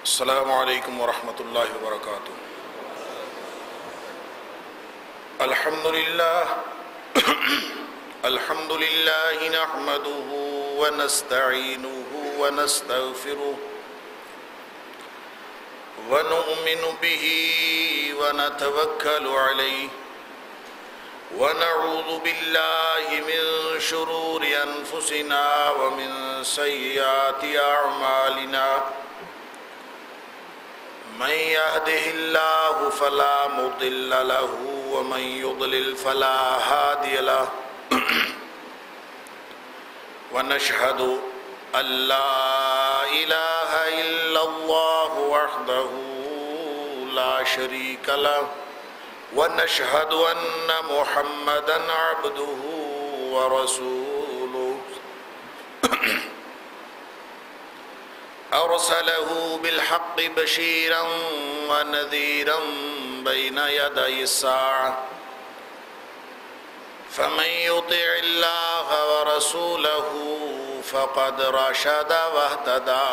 السلام علیکم ورحمۃ اللہ وبرکاتہ۔ الحمد للہ نحمده ونستعینه ونستغفره ونؤمن به ونتوکل علیہ ونعوذ باللہ من شرور انفسنا ومن سیئات اعمالنا من يهده الله فلا مضل له ومن يضلل فلا هادي له ونشهد أن لا إله إلا الله وحده لا شريك له ونشهد أن محمدا عبده ورسوله أرسله بالحق بشيرا ونذيرا بين يدي الساعة فمن يطع الله ورسوله فقد رشد واهتدى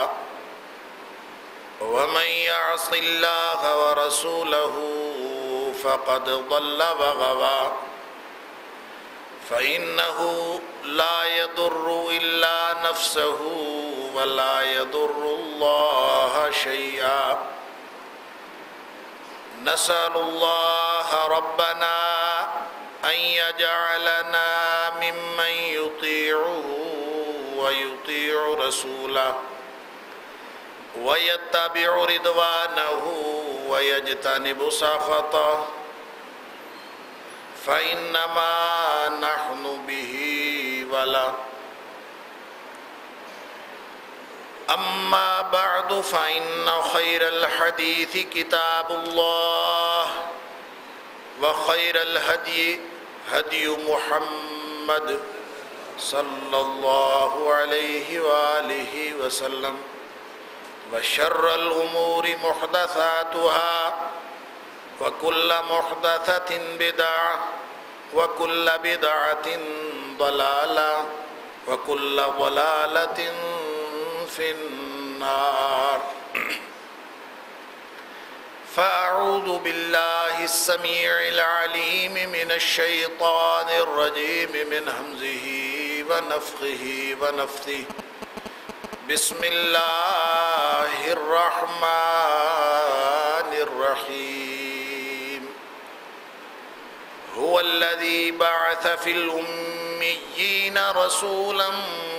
ومن يعص الله ورسوله فقد ضل وغوى فإنه لا يضر إلا نفسه ولا يضر الله شيئا نسأل الله ربنا أن يجعلنا ممن يطيعه ويطيع رسوله ويتبع رضوانه ويجتنب سخطه فإنما نحن به وله أما بعد فإن خير الحديث كتاب الله وخير الهدي هدي محمد صلى الله عليه وآله وسلم وشر الأمور محدثاتها وكل محدثة بدعة وكل بدعة ضلالة وكل ضلالة في النار فأعوذ بالله السميع العليم من الشيطان الرجيم من همزه ونفخه ونفثه بسم الله الرحمن الرحيم هو الذي بعث في الأميين رسولا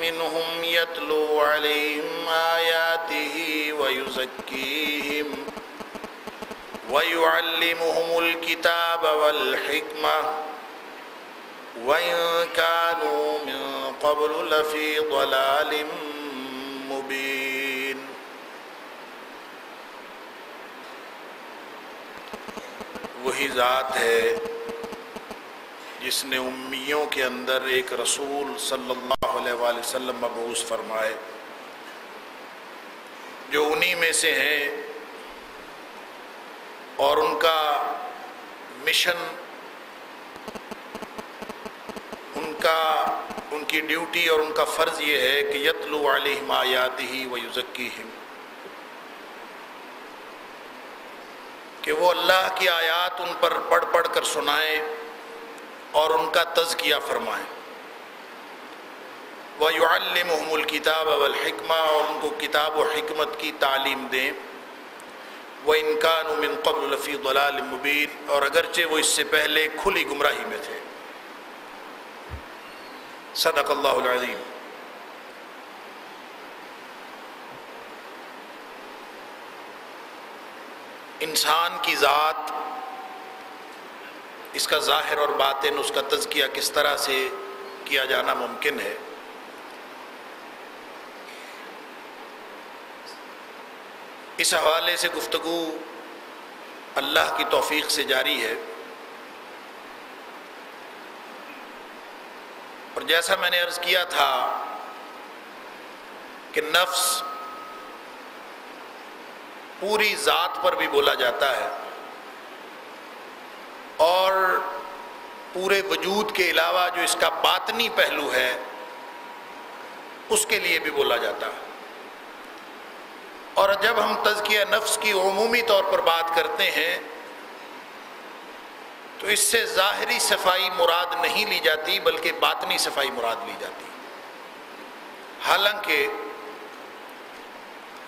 منهم يتلو عليهم آياته ويزكيهم ويعلمهم الكتاب والحكمة وإن كانوا من قبل لفي ضلال مبين۔ وہی ذات ہے جس نے امیوں کے اندر ایک رسول صلی اللہ علیہ وآلہ وسلم مبعوث فرمائے جو انہی میں سے ہیں اور ان کا مشن ان کی ڈیوٹی اور ان کا فرض یہ ہے کہ یتلو علیہم آیاتہ ویزکیہم، کہ وہ اللہ کی آیات ان پر پڑھ پڑھ کر سنائیں اور ان کا تزکیہ فرمائیں، وَيُعَلِّمُهُمُ الْكِتَابَ وَالْحِكْمَةَ، اور ان کو کتاب و حکمت کی تعلیم دیں، وَإِن كَانُوا مِن قَبْلُ لَفِي ضَلَالٍ مُبِينٍ، اور اگرچہ وہ اس سے پہلے کھلی گمراہی میں تھے۔ صدق اللہ العظیم۔ انسان کی ذات، اس کا ظاہر اور باطن، اس کا تزکیہ کس طرح سے کیا جانا ممکن ہے؟ اس حوالے سے گفتگو اللہ کی توفیق سے جاری ہے، اور جیسا میں نے عرض کیا تھا کہ نفس پوری ذات پر بھی بولا جاتا ہے اور پورے وجود کے علاوہ جو اس کا باطنی پہلو ہے اس کے لیے بھی بولا جاتا ہے۔ اور جب ہم تزکیہ نفس کی عمومی طور پر بات کرتے ہیں تو اس سے ظاہری صفائی مراد نہیں لی جاتی بلکہ باطنی صفائی مراد لی جاتی، حالانکہ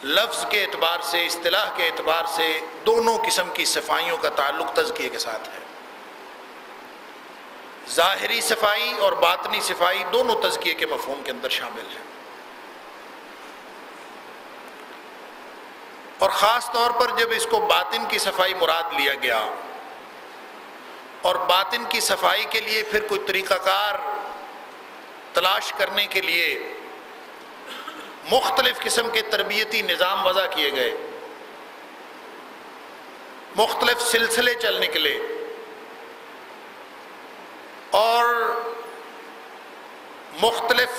لفظ کے اعتبار سے، اصطلاح کے اعتبار سے دونوں قسم کی صفائیوں کا تعلق تزکیے کے ساتھ ہے۔ ظاہری صفائی اور باطنی صفائی دونوں تزکیے کے مفہوم کے اندر شامل ہیں، اور خاص طور پر جب اس کو باطن کی صفائی مراد لیا گیا اور باطن کی صفائی کے لیے پھر کوئی طریقہ کار تلاش کرنے کے لیے مختلف قسم کے تربیتی نظام وضع کیے گئے، مختلف سلسلے چل نکلے اور مختلف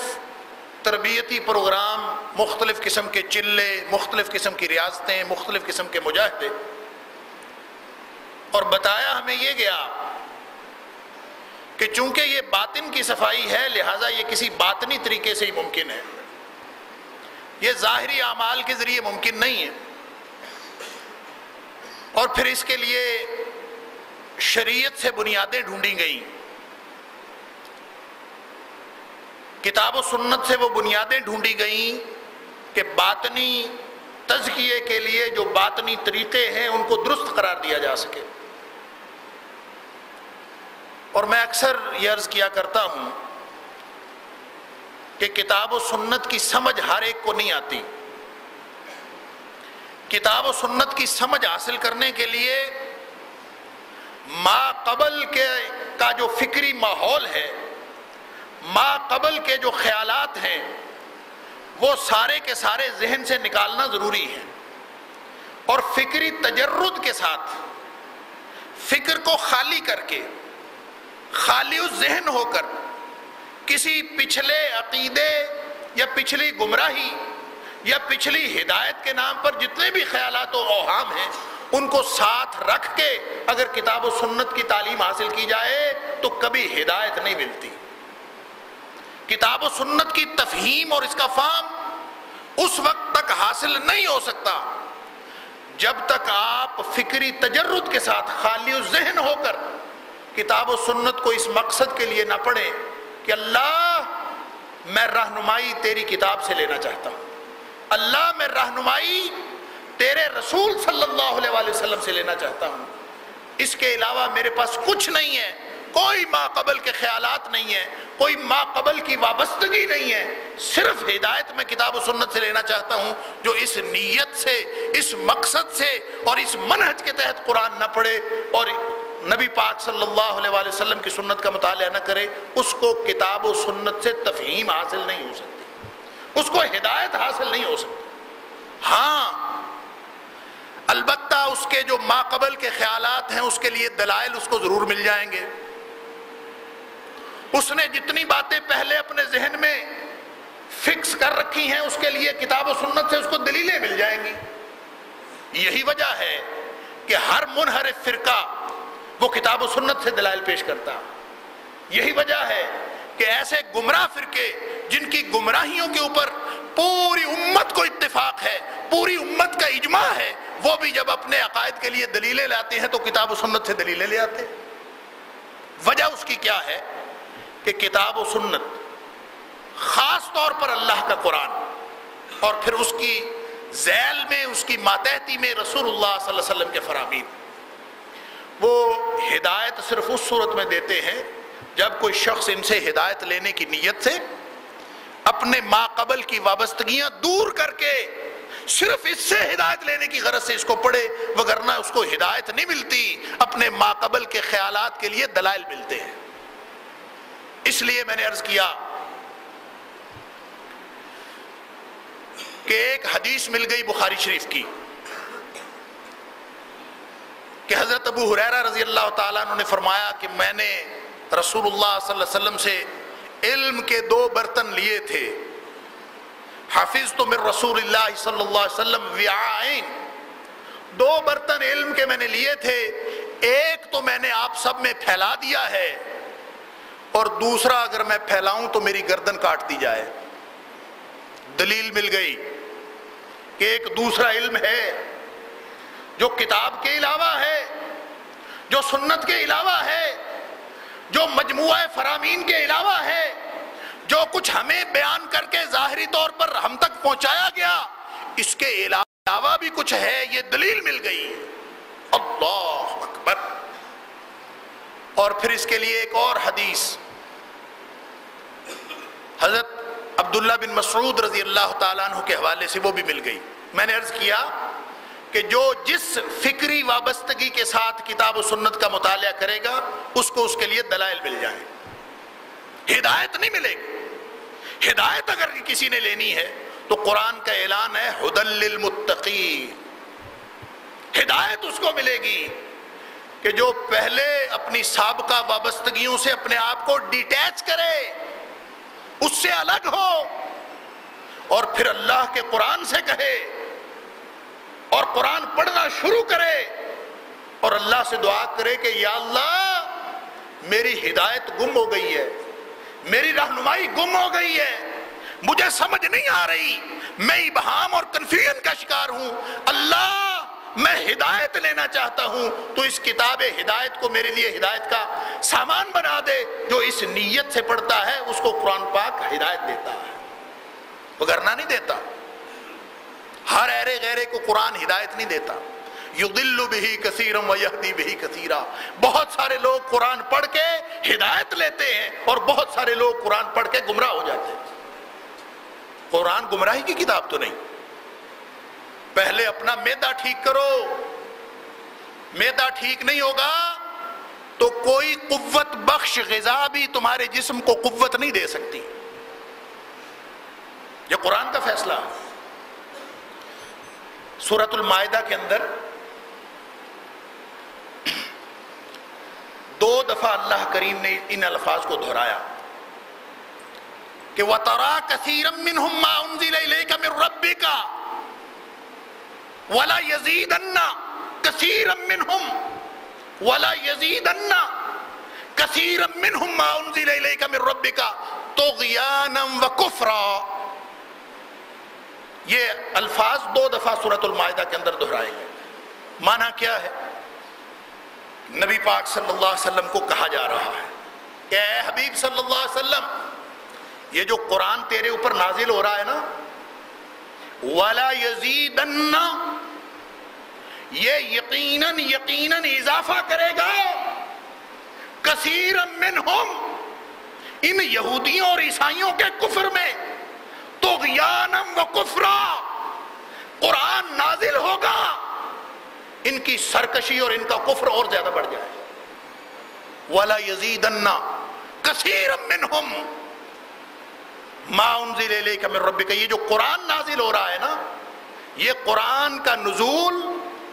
تربیتی پروگرام، مختلف قسم کے چلے، مختلف قسم کی ریاستیں، مختلف قسم کے مجاہدے، اور بتایا ہمیں یہ گیا کہ چونکہ یہ باطن کی صفائی ہے لہٰذا یہ کسی باطنی طریقے سے ہی ممکن ہے، یہ ظاہری اعمال کے ذریعے ممکن نہیں ہے، اور پھر اس کے لیے شریعت سے بنیادیں ڈھونڈی گئیں، کتاب و سنت سے وہ بنیادیں ڈھونڈی گئیں کہ باطنی تزکیے کے لیے جو باطنی طریقے ہیں ان کو درست قرار دیا جا سکے۔ اور میں اکثر یہ عرض کیا کرتا ہوں کہ کتاب و سنت کی سمجھ ہر ایک کو نہیں آتی، کتاب و سنت کی سمجھ حاصل کرنے کے لیے ما قبل کا جو فکری ماحول ہے، ما قبل کے جو خیالات ہیں، وہ سارے کے سارے ذہن سے نکالنا ضروری ہے، اور فکری تجرد کے ساتھ فکر کو خالی کر کے، خالی ذہن ہو کر کسی پچھلے عقیدے یا پچھلی گمراہی یا پچھلی ہدایت کے نام پر جتنے بھی خیالات و اوہام ہیں ان کو ساتھ رکھ کے اگر کتاب و سنت کی تعلیم حاصل کی جائے تو کبھی ہدایت نہیں ملتی۔ کتاب و سنت کی تفہیم اور اس کا فہم اس وقت تک حاصل نہیں ہو سکتا جب تک آپ فکری تجرد کے ساتھ خالی ذہن ہو کر کتاب و سنت کو اس مقصد کے لیے نہ پڑھیں کہ اللہ میں رہنمائی تیری کتاب سے لینا چاہتا ہوں، اللہ میں رہنمائی تیرے رسول صلی اللہ علیہ وآلہ وسلم سے لینا چاہتا ہوں، اس کے علاوہ میرے پاس کچھ نہیں ہے، کوئی ما قبل کے خیالات نہیں ہے، کوئی ما قبل کی وابستگی نہیں ہے، صرف ہدایت میں کتاب و سنت سے لینا چاہتا ہوں۔ جو اس نیت سے، اس مقصد سے اور اس منہج کے تحت قرآن نہ پڑھے اور نبی پاک صلی اللہ علیہ وآلہ وسلم کی سنت کا مطالعہ نہ کرے، اس کو کتاب و سنت سے تفہیم حاصل نہیں ہو سکتی، اس کو ہدایت حاصل نہیں ہو سکتی۔ ہاں البتہ اس کے جو ما قبل کے خیالات ہیں اس کے لیے دلائل اس کو ضرور مل جائیں گے، اس نے جتنی باتیں پہلے اپنے ذہن میں فکس کر رکھی ہیں اس کے لیے کتاب و سنت سے اس کو دلیلیں مل جائیں گی۔ یہی وجہ ہے کہ ہر منحرف فرقہ وہ کتاب و سنت سے دلائل پیش کرتا، یہی وجہ ہے کہ ایسے گمراہ فرقے جن کی گمراہیوں کے اوپر پوری امت کو اتفاق ہے، پوری امت کا اجماع ہے، وہ بھی جب اپنے عقائد کے لیے دلیلیں لاتے ہیں تو کتاب و سنت سے دلیلیں لے آتے ہیں۔ وجہ اس کی کیا ہے کہ کتاب و سنت خاص طور پر اللہ کا قرآن اور پھر اس کی ذیل میں، اس کی ماتحتی میں رسول اللہ صلی اللہ علیہ وسلم کے فرامین، وہ ہدایت صرف اس صورت میں دیتے ہیں جب کوئی شخص ان سے ہدایت لینے کی نیت سے اپنے ما قبل کی وابستگیاں دور کر کے صرف اس سے ہدایت لینے کی غرض سے اس کو پڑھے، وگرنہ اس کو ہدایت نہیں ملتی، اپنے ما قبل کے خیالات کے لیے دلائل ملتے ہیں۔ اس لیے میں نے عرض کیا کہ ایک حدیث مل گئی بخاری شریف کی کہ حضرت ابو ہریرہ رضی اللہ تعالیٰ عنہ نے فرمایا کہ میں نے رسول اللہ صلی اللہ علیہ وسلم سے علم کے 2 برتن لیے تھے، حفظت من رسول اللہ صلی اللہ علیہ وسلم وعائن، 2 برتن علم کے میں نے لیے تھے، ایک تو میں نے آپ سب میں پھیلا دیا ہے اور دوسرا اگر میں پھیلاؤں تو میری گردن کاٹ دی جائے۔ دلیل مل گئی کہ ایک دوسرا علم ہے جو کتاب کے علاوہ ہے، جو سنت کے علاوہ ہے، جو مجموعہ فرامین کے علاوہ ہے، جو کچھ ہمیں بیان کر کے ظاہری طور پر ہم تک پہنچایا گیا، اس کے علاوہ بھی کچھ ہے، یہ دلیل مل گئی۔ اللہ اکبر۔ اور پھر اس کے لیے ایک اور حدیث حضرت عبداللہ بن مسعود رضی اللہ تعالیٰ عنہ کے حوالے سے وہ بھی مل گئی۔ میں نے عرض کیا کہ جو جس فکری وابستگی کے ساتھ کتاب و سنت کا مطالعہ کرے گا اس کو اس کے لیے دلائل مل جائیں، ہدایت نہیں ملے گی۔ ہدایت اگر کسی نے لینی ہے تو قرآن کا اعلان ہے ھدی للمتقین، ہدایت اس کو ملے گی کہ جو پہلے اپنی سابقہ وابستگیوں سے اپنے آپ کو ڈیٹیچ کرے، اس سے الگ ہو، اور پھر اللہ کے قرآن سے کہے اور قرآن پڑھنا شروع کرے اور اللہ سے دعا کرے کہ یا اللہ میری ہدایت گم ہو گئی ہے، میری رہنمائی گم ہو گئی ہے، مجھے سمجھ نہیں آ رہی، میں ابہام اور کنفیوژن کا شکار ہوں، اللہ میں ہدایت لینا چاہتا ہوں، تو اس کتاب ہدایت کو میرے لیے ہدایت کا سامان بنا دے۔ جو اس نیت سے پڑھتا ہے اس کو قرآن پاک ہدایت دیتا ہے، وگرنہ نہیں دیتا۔ ہر ایرے غیرے کو قرآن ہدایت نہیں دیتا۔ یضل بہ کثیرا ویہدی بہ کثیرا، بہت سارے لوگ قرآن پڑھ کے ہدایت لیتے ہیں اور بہت سارے لوگ قرآن پڑھ کے گمراہ ہو جاتے ہیں۔ قرآن گمراہی کی کتاب تو نہیں۔ پہلے اپنا معدہ ٹھیک کرو، معدہ ٹھیک نہیں ہوگا تو کوئی قوت بخش غذا بھی تمہارے جسم کو قوت نہیں دے سکتی۔ یہ قرآن کا فیصلہ ہے۔ سورۃ المائدہ کے اندر 2 دفعہ اللہ کریم نے ان الفاظ کو دہرایا کہ وَتَرَى كَثِيرًا مِّنْهُمْ مَا أُنزِلَ إِلَيْكَ مِن رَّبِّكَ وَلَا يَزِيدَنَّ كَثِيرًا مِّنْهُمْ وَلَا يَزِيدَنَّ كَثِيرًا مِّنْهُمْ مَا أُنزِلَ إِلَيْكَ مِن رَّبِّكَ طُغْيَانًا وَكُفْرًا۔ یہ الفاظ 2 دفعہ سورۃ المائدہ کے اندر دہرائے گئے۔ معنی کیا ہے؟ نبی پاک صلی اللہ علیہ وسلم کو کہا جا رہا ہے کہ اے حبیب صلی اللہ علیہ وسلم، یہ جو قرآن تیرے اوپر نازل ہو رہا ہے نا، وَلَا يَزِيدَنَّ، یہ یقیناً اضافہ کرے گا، کثیرا منہم، ان یہودیوں اور عیسائیوں کے کفر میں، طغیانا و کفرا، قرآن نازل ہوگا، ان کی سرکشی اور ان کا کفر اور زیادہ بڑھ جائے۔ وَلَا يَزِيدَنَّ كَثِيرًا مِّنْهُمْ مَا أُنزِلَ إِلَيْكَ مِن رَّبِّكَ، یہ جو قرآن نازل ہو رہا ہے نا، یہ قرآن کا نزول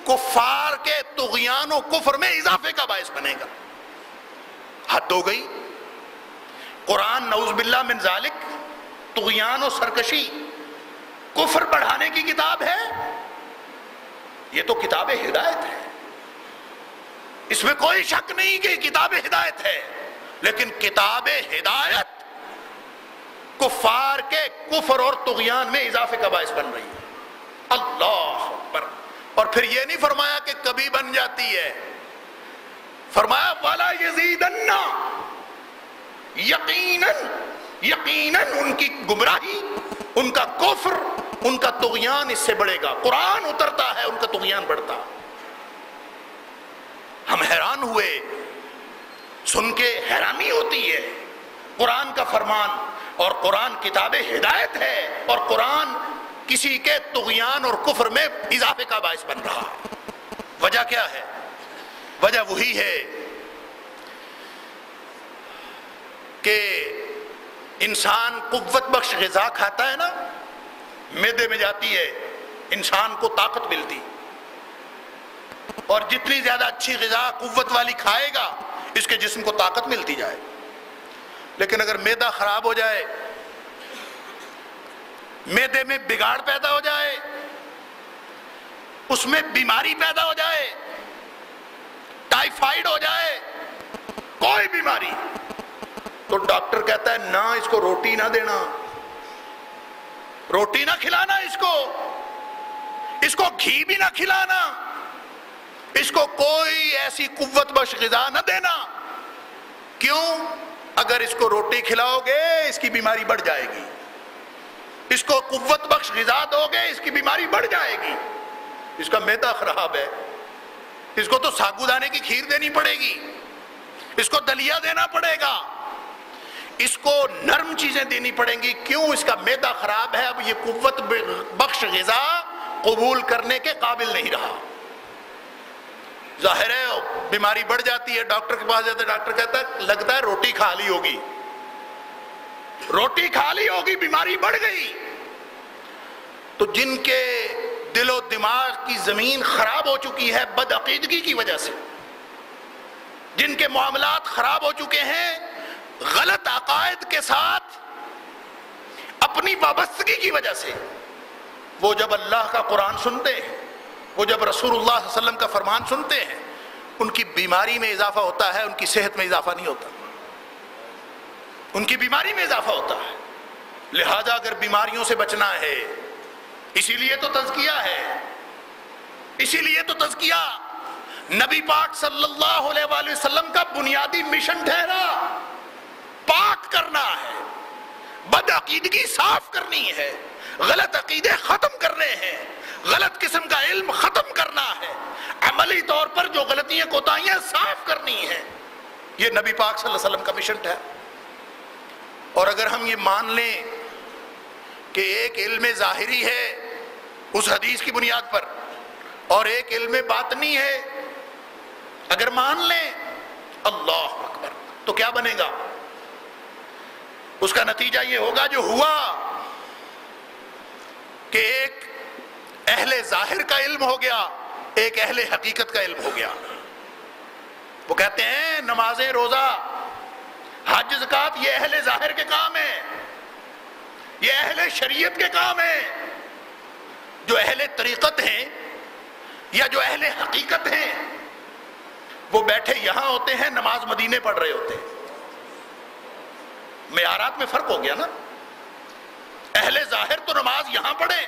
کفار کے طغیان و کفر میں اضافے کا باعث بنے گا۔ حد ہو گئی۔ قرآن نعوذ باللہ من ذالک طغیان و سرکشی، کفر بڑھانے کی کتاب ہے؟ یہ تو کتاب ہدایت ہے، اس میں کوئی شک نہیں کہ کتاب ہدایت ہے، لیکن کتاب ہدایت کفار کے کفر اور طغیان میں اضافے کا باعث بن رہی ہے۔ اللہ اکبر۔ اور پھر یہ نہیں فرمایا کہ کبھی بن جاتی ہے، فرمایا وَلَا يَزِيدَنَّ، یقیناً ان کی گمراہی، ان کا کفر، ان کا طغیان اس سے بڑھے گا۔ قرآن اترتا ہے ان کا طغیان بڑھتا۔ ہم حیران ہوئے، سن کے حیرانی ہوتی ہے۔ قرآن کا فرمان، اور قرآن کتاب ہدایت ہے، اور قرآن کسی کے طغیان اور کفر میں اضافے کا باعث بن رہا ہے۔ وجہ کیا ہے؟ وجہ وہی ہے کہ انسان قوت بخش غذا کھاتا ہے نا، معدے میں جاتی ہے، انسان کو طاقت ملتی، اور جتنی زیادہ اچھی غذا قوت والی کھائے گا اس کے جسم کو طاقت ملتی جائے۔ لیکن اگر معدہ خراب ہو جائے، معدے میں بگاڑ پیدا ہو جائے، اس میں بیماری پیدا ہو جائے، ٹائیفائیڈ ہو جائے، کوئی بیماری، تو ڈاکٹر کہتا ہے نہ اس کو روٹی نہ دینا، روٹی نہ کھلانا اس کو، اس کو گھی بھی نہ کھلانا، اس کو کوئی ایسی قوت بخش غذا نہ دینا۔ کیوں؟ اگر اس کو روٹی کھلاؤ گے اس کی بیماری بڑھ جائے گی، اس کو قوت بخش غذا دو گے اس کی بیماری بڑھ جائے گی، اس کا معدہ خراب ہے، اس کو تو ساگو دانے کی کھیر دینی پڑے گی، اس کو دلیا دینا پڑے گا، اس کو نرم چیزیں دینی پڑیں گی۔ کیوں؟ اس کا معدہ خراب ہے، اب یہ قوت بخش غذا قبول کرنے کے قابل نہیں رہا۔ ظاہر ہے بیماری بڑھ جاتی ہے، ڈاکٹر کے پاس جاتے ہیں، ڈاکٹر کہتا ہے لگتا ہے روٹی کھا لی ہوگی، روٹی کھا لی ہوگی، بیماری بڑھ گئی۔ تو جن کے دل و دماغ کی زمین خراب ہو چکی ہے بدعقیدگی کی وجہ سے، جن کے معاملات خراب ہو چکے ہیں غلط عقائد کے ساتھ اپنی وابستگی کی وجہ سے، وہ جب اللہ کا قرآن سنتے ہیں، وہ جب رسول اللہ صلی اللہ علیہ وسلم کا فرمان سنتے ہیں، ان کی بیماری میں اضافہ ہوتا ہے، ان کی صحت میں اضافہ نہیں ہوتا، ان کی بیماری میں اضافہ ہوتا ہے۔ لہذا اگر بیماریوں سے بچنا ہے، اسی لیے تو تزکیہ ہے، اسی لیے تو تزکیہ نبی پاک صلی اللہ علیہ وآلہ وسلم کا بنیادی مشن ٹھہرا، پاک کرنا ہے، بد عقیدگی صاف کرنی ہے، غلط عقیدے ختم کرنے ہیں، غلط قسم کا علم ختم کرنا ہے، عملی طور پر جو غلطیاں کوتاہیاں صاف کرنی ہیں، یہ نبی پاک صلی اللہ علیہ وسلم کا مشن ہے۔ اور اگر ہم یہ مان لیں کہ ایک علم ظاہری ہے اس حدیث کی بنیاد پر اور ایک علم باطنی ہے، اگر مان لیں اللہ اکبر، تو کیا بنے گا؟ اس کا نتیجہ یہ ہوگا جو ہوا کہ ایک اہل ظاہر کا علم ہو گیا، ایک اہل حقیقت کا علم ہو گیا۔ وہ کہتے ہیں نمازیں، روزہ، حج، زکوٰۃ یہ اہل ظاہر کے کام ہیں، یہ اہل شریعت کے کام ہیں۔ جو اہل طریقت ہیں یا جو اہل حقیقت ہیں وہ بیٹھے یہاں ہوتے ہیں، نماز مدینے پڑھ رہے ہوتے ہیں۔ معیارات میں فرق ہو گیا نا۔ اہل ظاہر تو نماز یہاں پڑھے،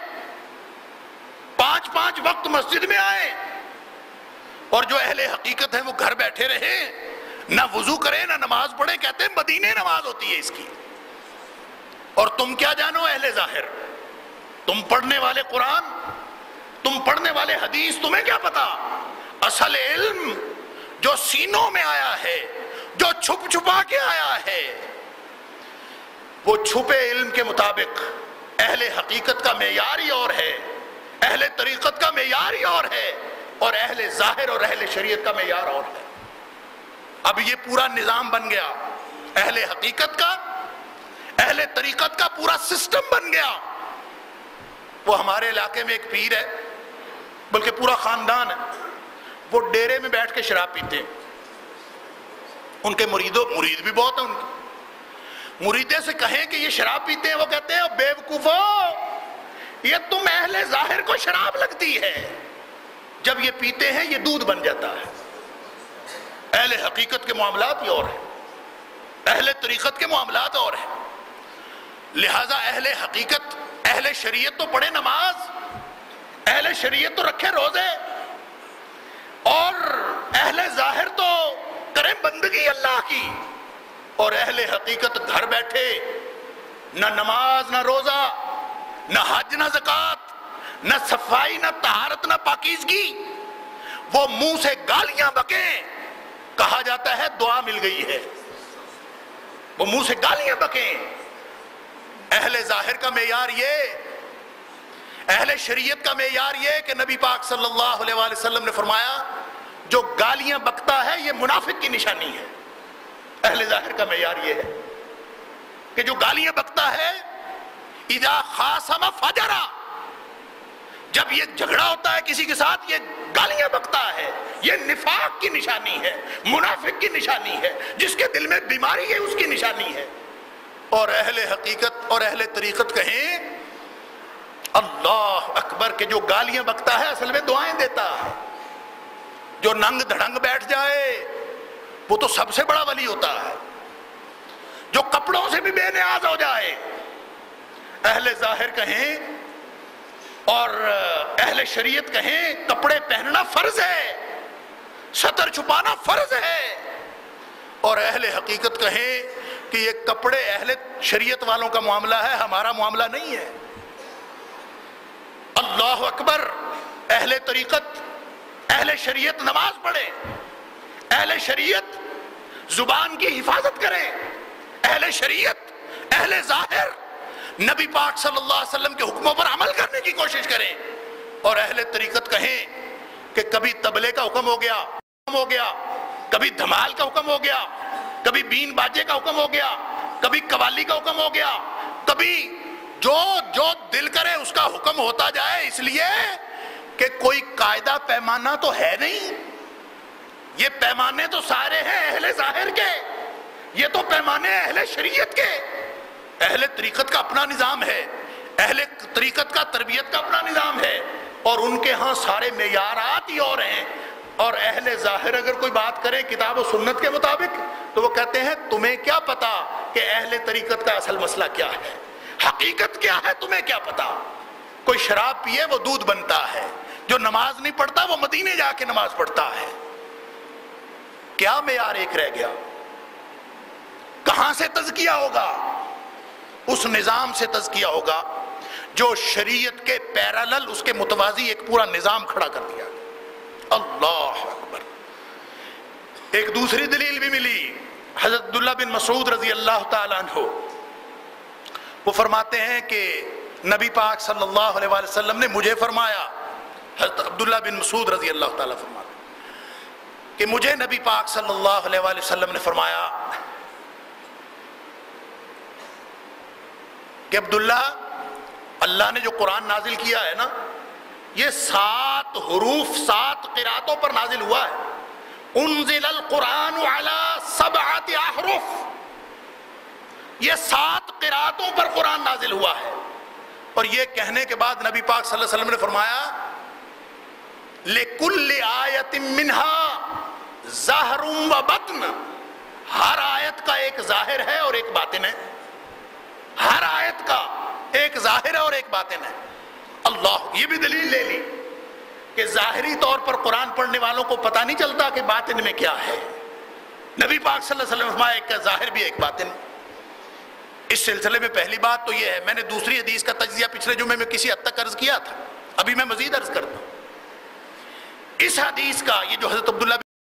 5 وقت مسجد میں آئے، اور جو اہل حقیقت ہیں وہ گھر بیٹھے رہے، نہ وضو کرے نہ نماز پڑھے، کہتے ہیں مدینے نماز ہوتی ہے اس کی۔ اور تم کیا جانو اہل ظاہر؟ تم پڑھنے والے قرآن، تم پڑھنے والے حدیث، تمہیں کیا پتا؟ اصل علم جو سینوں میں آیا ہے، جو چھپ چھپا کے آیا ہے، وہ چھپے علم کے مطابق اہل حقیقت کا معیار ہی اور ہے، اہل طریقت کا معیار ہی اور ہے، اور اہل ظاہر اور اہل شریعت کا معیار اور ہے۔ اب یہ پورا نظام بن گیا، اہل حقیقت کا، اہل طریقت کا پورا سسٹم بن گیا۔ وہ ہمارے علاقے میں ایک پیر ہے، بلکہ پورا خاندان ہے، وہ ڈیرے میں بیٹھ کے شراب پیتے ہیں۔ ان کے مرید بھی بہت ہیں، ان کے مریدے سے کہیں کہ یہ شراب پیتے ہیں، وہ کہتے ہیں بے وقوفو، یہ تم اہل ظاہر کو شراب لگتی ہے، جب یہ پیتے ہیں یہ دودھ بن جاتا ہے۔ اہل حقیقت کے معاملات یہ اور ہیں، اہل طریقت کے معاملات اور ہیں۔ لہذا اہل حقیقت، اہل شریعت تو پڑھے نماز، اہل شریعت تو رکھے روزے، اور اہل ظاہر تو کریں بندگی اللہ کی، اور اہل حقیقت گھر بیٹھے نہ نماز نہ روزہ نہ حج نہ زکوٰۃ نہ صفائی نہ طہارت نہ پاکیزگی، وہ منہ سے گالیاں بکیں، کہا جاتا ہے دعا مل گئی ہے، وہ منہ سے گالیاں بکیں۔ اہل ظاہر کا معیار یہ، اہل شریعت کا معیار یہ کہ نبی پاک صلی اللہ علیہ وآلہ وسلم نے فرمایا جو گالیاں بکتا ہے یہ منافق کی نشانی ہے۔ اہل ظاہر کا معیار یہ ہے کہ جو گالیاں بکتا ہے، اذا خاصم فجرا، جب یہ جھگڑا ہوتا ہے کسی کے ساتھ یہ گالیاں بکتا ہے، یہ نفاق کی نشانی ہے، منافق کی نشانی ہے، جس کے دل میں بیماری ہے اس کی نشانی ہے۔ اور اہل حقیقت اور اہل طریقت کہیں اللہ اکبر کہ جو گالیاں بکتا ہے اصل میں دعائیں دیتا ہے۔ جو ننگ دھڑنگ بیٹھ جائے وہ تو سب سے بڑا ولی ہوتا ہے، جو کپڑوں سے بھی بے نیاز ہو جائے۔ اہل ظاہر کہیں اور اہل اہل شریعت کہیں کپڑے پہننا فرض ہے، سطر چھپانا فرض ہے، اور اہل حقیقت کہیں کہ یہ کپڑے اہل شریعت والوں کا معاملہ ہے، ہمارا معاملہ نہیں ہے۔ اللہ اکبر! اہل طریقت، اہل شریعت نماز پڑھے، اہل شریعت زبان کی حفاظت کریں، اہل شریعت، اہل ظاہر نبی پاک صلی اللہ علیہ وسلم کے حکموں پر عمل کرنے کی کوشش کریں، اور اہل طریقت کہیں کہ کبھی طبلے کا حکم ہو گیا، کبھی دھمال کا حکم ہو گیا، کبھی بین باجے کا حکم ہو گیا، کبھی قوالی کا حکم ہو گیا، کبھی جو دل کرے اس کا حکم ہوتا جائے، اس لیے کہ کوئی قاعدہ پیمانہ تو ہے نہیں۔ یہ پیمانے تو سارے ہیں اہل ظاہر کے، یہ تو پیمانے اہل شریعت کے۔ اہل طریقت کا اپنا نظام ہے، اہل طریقت کا تربیت کا اپنا نظام ہے، اور ان کے ہاں سارے معیارات ہی اور ہیں۔ اور اہل ظاہر اگر کوئی بات کرے کتاب و سنت کے مطابق تو وہ کہتے ہیں تمہیں کیا پتا کہ اہل طریقت کا اصل مسئلہ کیا ہے، حقیقت کیا ہے، تمہیں کیا پتا؟ کوئی شراب پیے وہ دودھ بنتا ہے، جو نماز نہیں پڑھتا وہ مدینے جا کے نماز پڑھتا ہے۔ کیا معیار ایک رہ گیا؟ کہاں سے تزکیہ ہوگا؟ اس نظام سے تزکیہ ہوگا جو شریعت کے پیرالل، اس کے متوازی ایک پورا نظام کھڑا کر دیا۔ اللہ اکبر! ایک دوسری دلیل بھی ملی، حضرت عبداللہ بن مسعود رضی اللہ تعالیٰ عنہ، وہ فرماتے ہیں کہ نبی پاک صلی اللہ علیہ وسلم نے مجھے فرمایا، حضرت عبداللہ بن مسعود رضی اللہ تعالیٰ فرماتے ہیں کہ مجھے نبی پاک صلی اللہ علیہ وسلم نے فرمایا کہ عبداللہ، اللہ نے جو قرآن نازل کیا ہے نا، یہ 7 حروف 7 قراتوں پر نازل ہوا ہے۔ انزل القرآن علی 7 احرف، یہ 7 قراتوں پر قرآن نازل ہوا ہے۔ اور یہ کہنے کے بعد نبی پاک صلی اللہ علیہ وسلم نے فرمایا لِكُلِّ آیَةٍ مِّنْهَا ظَاہِرٌ وَبَاطِنٌ، ہر آیت کا ایک ظاہر ہے اور ایک باطن ہے، ہر آیت کا ایک ظاہر ہے اور ایک باطن ہے۔ اللہ! یہ بھی دلیل لے لی کہ ظاہری طور پر قرآن پڑھنے والوں کو پتہ نہیں چلتا کہ باطن میں کیا ہے۔ نبی پاک صلی اللہ علیہ وسلم نے فرمایا ایک کا ظاہر بھی ایک باطن۔ اس سلسلے میں پہلی بات تو یہ ہے، میں نے دوسری حدیث کا تجزیہ پچھلے جمعے میں کسی حد تک عرض کیا تھا، ابھی میں مزید عرض کرتا ہوں۔ اس حدیث کا، یہ جو حضرت عبداللہ